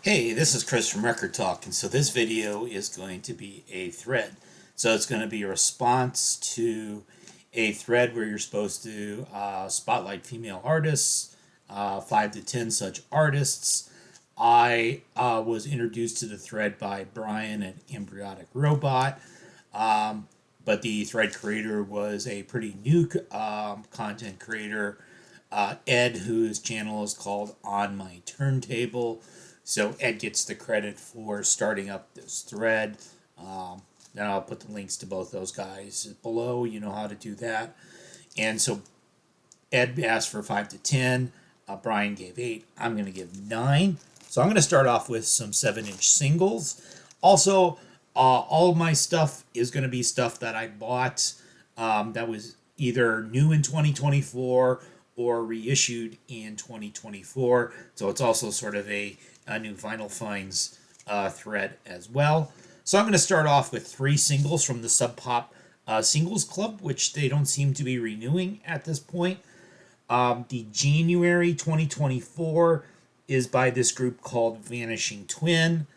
Hey, this is Chris from Rekkid Talk, and so this video is going to be a thread. So it's going to be a response to a thread where you're supposed to spotlight female artists, 5 to 10 such artists. I was introduced to the thread by Brian at Embryonic Robot, but the thread creator was a pretty new content creator, Ed, whose channel is called On My Turntable. So Ed gets the credit for starting up this thread. Then I'll put the links to both those guys below. You know how to do that. And so Ed asked for 5 to 10. Brian gave 8. I'm going to give 9. So I'm going to start off with some 7-inch singles. Also, all of my stuff is going to be stuff that I bought that was either new in 2024 or reissued in 2024. So it's also sort of a new vinyl finds thread as well. So I'm going to start off with 3 singles from the Sub Pop Singles Club, which they don't seem to be renewing at this point. The January 2024 is by this group called Vanishing Twin.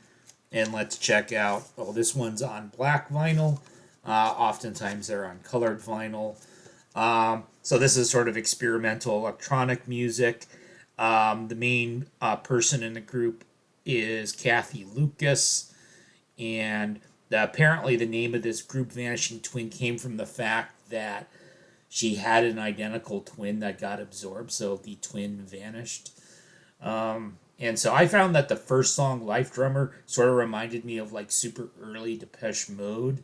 And let's check out, oh, this one's on black vinyl. Oftentimes they're on colored vinyl. So this is sort of experimental electronic music. The main person in the group is Kathy Lucas. And apparently the name of this group, Vanishing Twin, came from the fact that she had an identical twin that got absorbed, so the twin vanished. And so I found that the first song, Life Drummer, sort of reminded me of like super early Depeche Mode.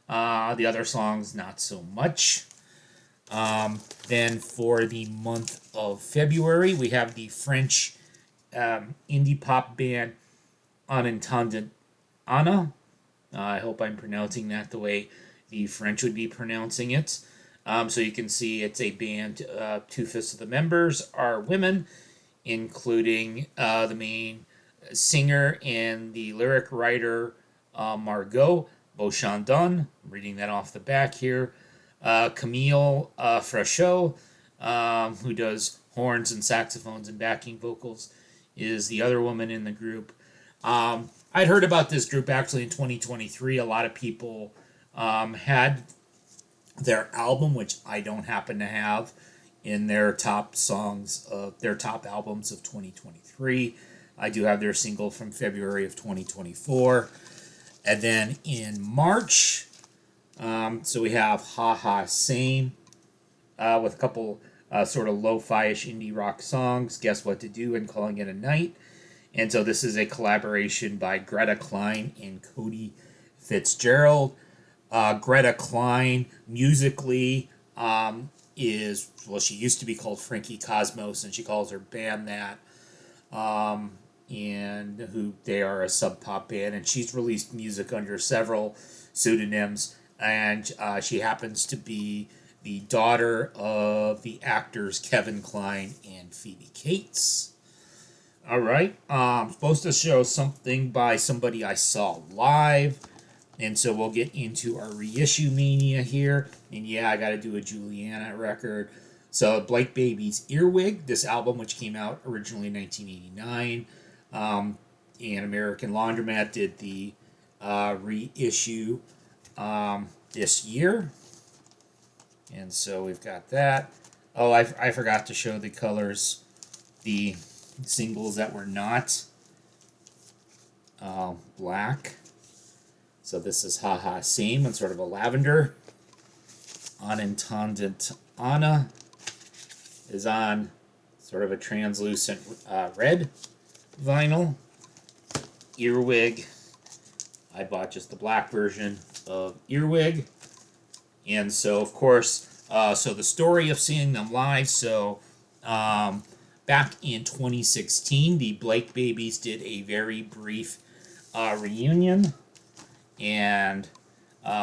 The other songs, not so much. Then for the month of February, we have the French indie pop band Unintended Anna. I hope I'm pronouncing that the way the French would be pronouncing it. So you can see it's a band. 2/5 of the members are women, including the main singer and the lyric writer, Margot Beauchandon. I'm reading that off the back here. Camille Frachot, who does horns and saxophones and backing vocals, is the other woman in the group. I'd heard about this group actually in 2023. A lot of people had their album, which I don't happen to have, in their top songs of their top albums of 2023. I do have their single from February of 2024. And then in March, so we have Ha Ha Same with a couple sort of lo-fi-ish indie rock songs, Guess What to Do and Calling It a Night. And so this is a collaboration by Greta Klein and Cody Fitzgerald. Greta Klein musically is, well, she used to be called Frankie Cosmos, and she calls her band that. And who they are a sub pop band, and she's released music under several pseudonyms. And she happens to be the daughter of the actors Kevin Kline and Phoebe Cates. All right. I'm supposed to show something by somebody I saw live. And so we'll get into our reissue mania here. And yeah, I got to do a Juliana record. So Blake Baby's Earwig, this album, which came out originally in 1989. And American Laundromat did the reissue this year. And so we've got that. Oh, I forgot to show the colors, the singles that were not black. So this is Ha Ha Same and sort of a lavender. Unintended Anna is on sort of a translucent red vinyl. Earwig, I bought just the black version of Earwig. And so, of course, so the story of seeing them live, so back in 2016, the Blake Babies did a very brief reunion, and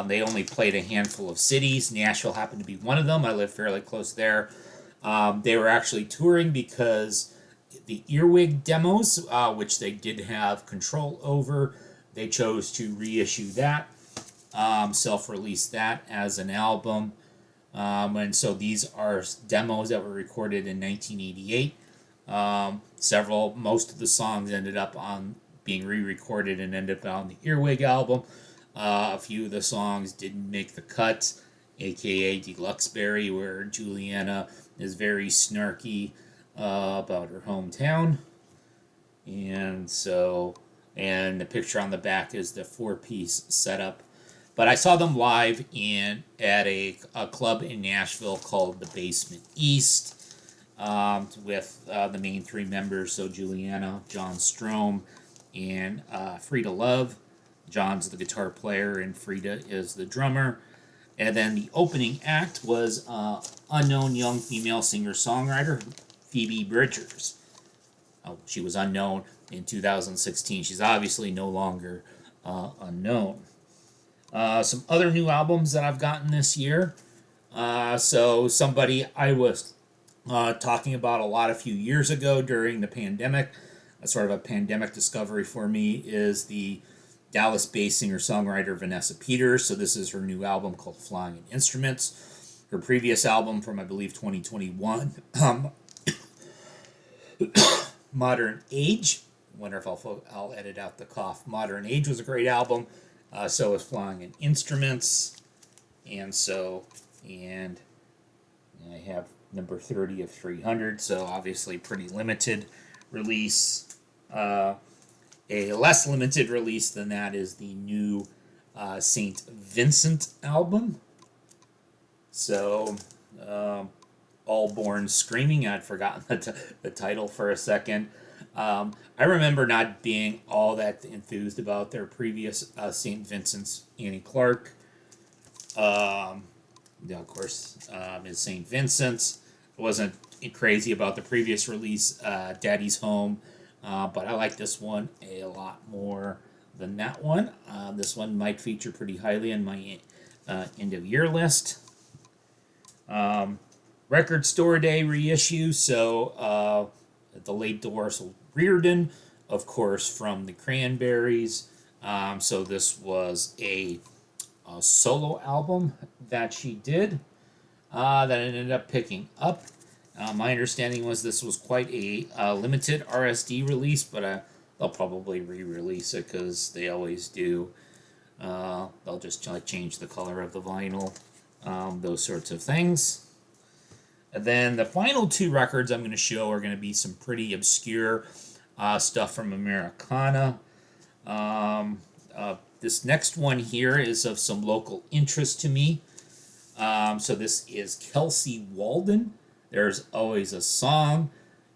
they only played a handful of cities. Nashville happened to be one of them. I live fairly close there. They were actually touring because the Earwig demos, which they did have control over, they chose to reissue that, self-release that as an album. And so these are demos that were recorded in 1988. Most of the songs ended up on being re-recorded and ended up on the Earwig album. A few of the songs didn't make the cut, aka Deluxeberry, where Juliana is very snarky about her hometown. And the picture on the back is the 4-piece setup. But I saw them live at a club in Nashville called the Basement East, with the main 3 members, so Juliana, John Strom, and Frida Love. John's the guitar player and Frida is the drummer. And then the opening act was unknown young female singer-songwriter Phoebe Bridgers. Oh, she was unknown in 2016. She's obviously no longer unknown. Some other new albums that I've gotten this year. So somebody I was talking about a lot a few years ago during the pandemic, sort of a pandemic discovery for me, is the Dallas-based singer-songwriter Vanessa Peters. So this is her new album called Flying Instruments. Her previous album from, I believe, 2021, Modern Age. Wonder if I'll edit out the cough. Modern Age was a great album. So was Flying Instruments. And I have number 30 of 300. So obviously pretty limited release. A less limited release than that is the new St. Vincent album. So, All Born Screaming. I'd forgotten the title for a second. I remember not being all that enthused about their previous St. Vincent's Annie Clark. Of course, is St. Vincent's. I wasn't crazy about the previous release, Daddy's Home. But I like this one a lot more than that one. This one might feature pretty highly on my end-of-year list. Record Store Day reissue. So the late Dolores O'Riordan, of course, from the Cranberries. So this was a solo album that she did that I ended up picking up. My understanding was this was quite a limited RSD release, but they'll probably re-release it because they always do. They'll just change the color of the vinyl, those sorts of things. And then the final 2 records I'm going to show are going to be some pretty obscure stuff from Americana. This next one here is of some local interest to me. So this is Kelsey Waldon. There's Always a Song,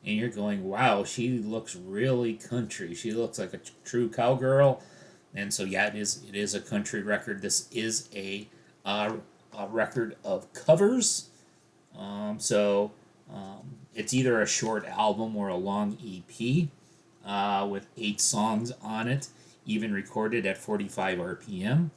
and you're going, wow, she looks really country. She looks like a true cowgirl. And so, yeah, it is a country record. This is a record of covers. It's either a short album or a long EP with 8 songs on it, even recorded at 45 RPM.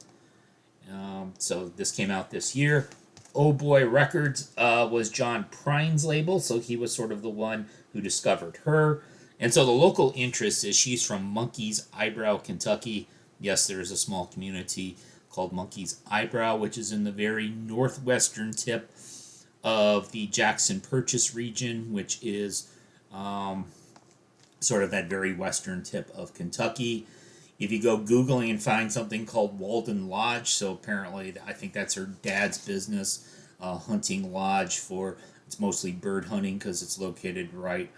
So this came out this year. Oh Boy Records was John Prine's label, so he was sort of the one who discovered her. And so the local interest is she's from Monkey's Eyebrow, Kentucky. Yes, there is a small community called Monkey's Eyebrow, which is in the very northwestern tip of the Jackson Purchase region, which is sort of that very western tip of Kentucky. If you go Googling and find something called Walden Lodge, so apparently I think that's her dad's business, hunting lodge it's mostly bird hunting because it's located right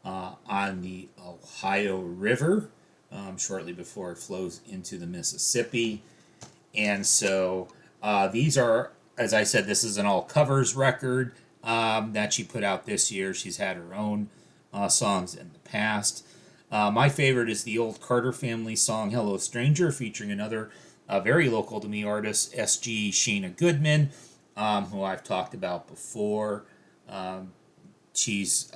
on the Ohio River, shortly before it flows into the Mississippi. And so these are, as I said, this is an all covers record that she put out this year. She's had her own songs in the past. My favorite is the old Carter family song Hello Stranger, featuring another very local to me artist, S.G. Sheena Goodman, who I've talked about before. She's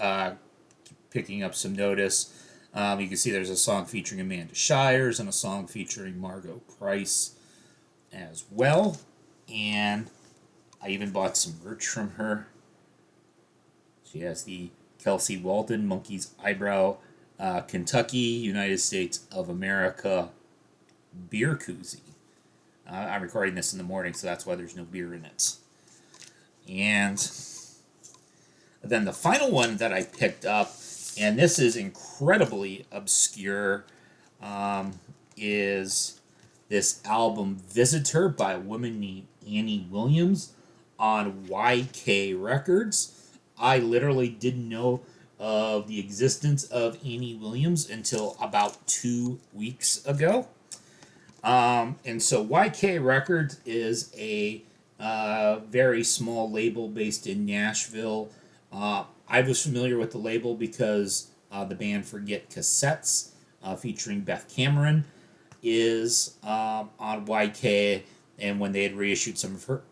picking up some notice. You can see there's a song featuring Amanda Shires and a song featuring Margot Price as well. And I even bought some merch from her. She has the Kelsey Waldon Monkey's Eyebrow Kentucky, United States of America beer koozie. I'm recording this in the morning, so that's why there's no beer in it. And then the final one that I picked up, and this is incredibly obscure, is this album Visitor by a woman named Annie Williams on YK Records. I literally didn't know of the existence of Annie Williams until about 2 weeks ago. And so YK Records is a very small label based in Nashville. I was familiar with the label because the band Forget Cassettes, featuring Beth Cameron, is on YK. And when they had reissued some of her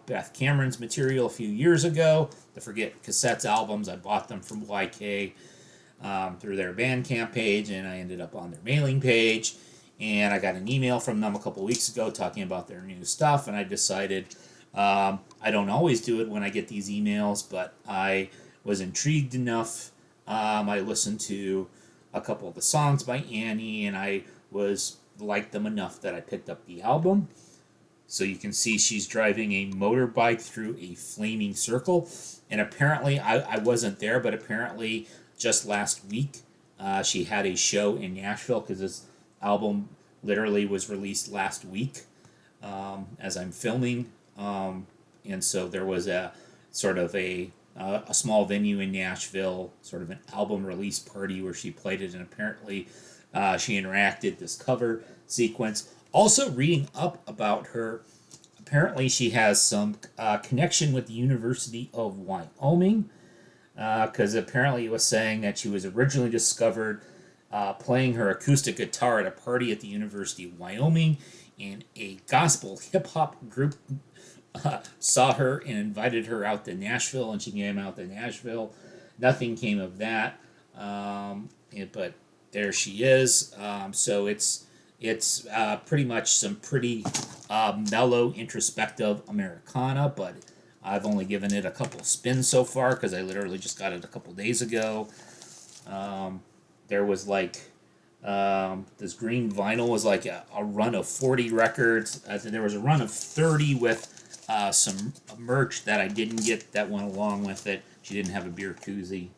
Beth Cameron's material a few years ago, the Forget Cassettes albums, I bought them from YK through their Bandcamp page, and I ended up on their mailing page. And I got an email from them a couple weeks ago talking about their new stuff, and I decided I don't always do it when I get these emails, but I was intrigued enough. I listened to a couple of the songs by Annie, and I was liked them enough that I picked up the album. So you can see she's driving a motorbike through a flaming circle, and apparently I wasn't there, but apparently just last week she had a show in Nashville, because this album literally was released last week as I'm filming. And so there was a sort of a small venue in Nashville, sort of an album release party where she played it, and apparently she interacted this cover sequence. Also, reading up about her, apparently she has some connection with the University of Wyoming, because apparently it was saying that she was originally discovered playing her acoustic guitar at a party at the University of Wyoming, and a gospel hip-hop group saw her and invited her out to Nashville, and she came out to Nashville. Nothing came of that, but there she is. So it's pretty much some pretty mellow, introspective Americana, but I've only given it a couple spins so far because I literally just got it a couple days ago. There was like this green vinyl was like a run of 40 records. There was a run of 30 with some merch that I didn't get that went along with it. She didn't have a beer koozie.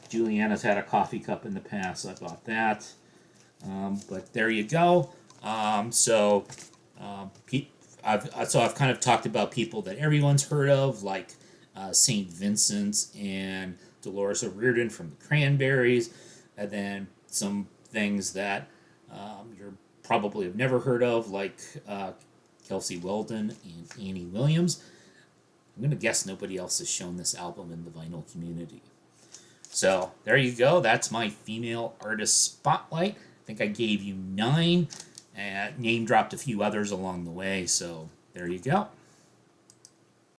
Juliana's had a coffee cup in the past, so I bought that. But there you go. So I've kind of talked about people that everyone's heard of, like St. Vincent's and Dolores O'Riordan from the Cranberries, and then some things that you probably have never heard of, like Kelsey Waldon and Annie Williams. I'm going to guess nobody else has shown this album in the vinyl community. So there you go. That's my female artist spotlight. I think I gave you 9, and name dropped a few others along the way. So there you go.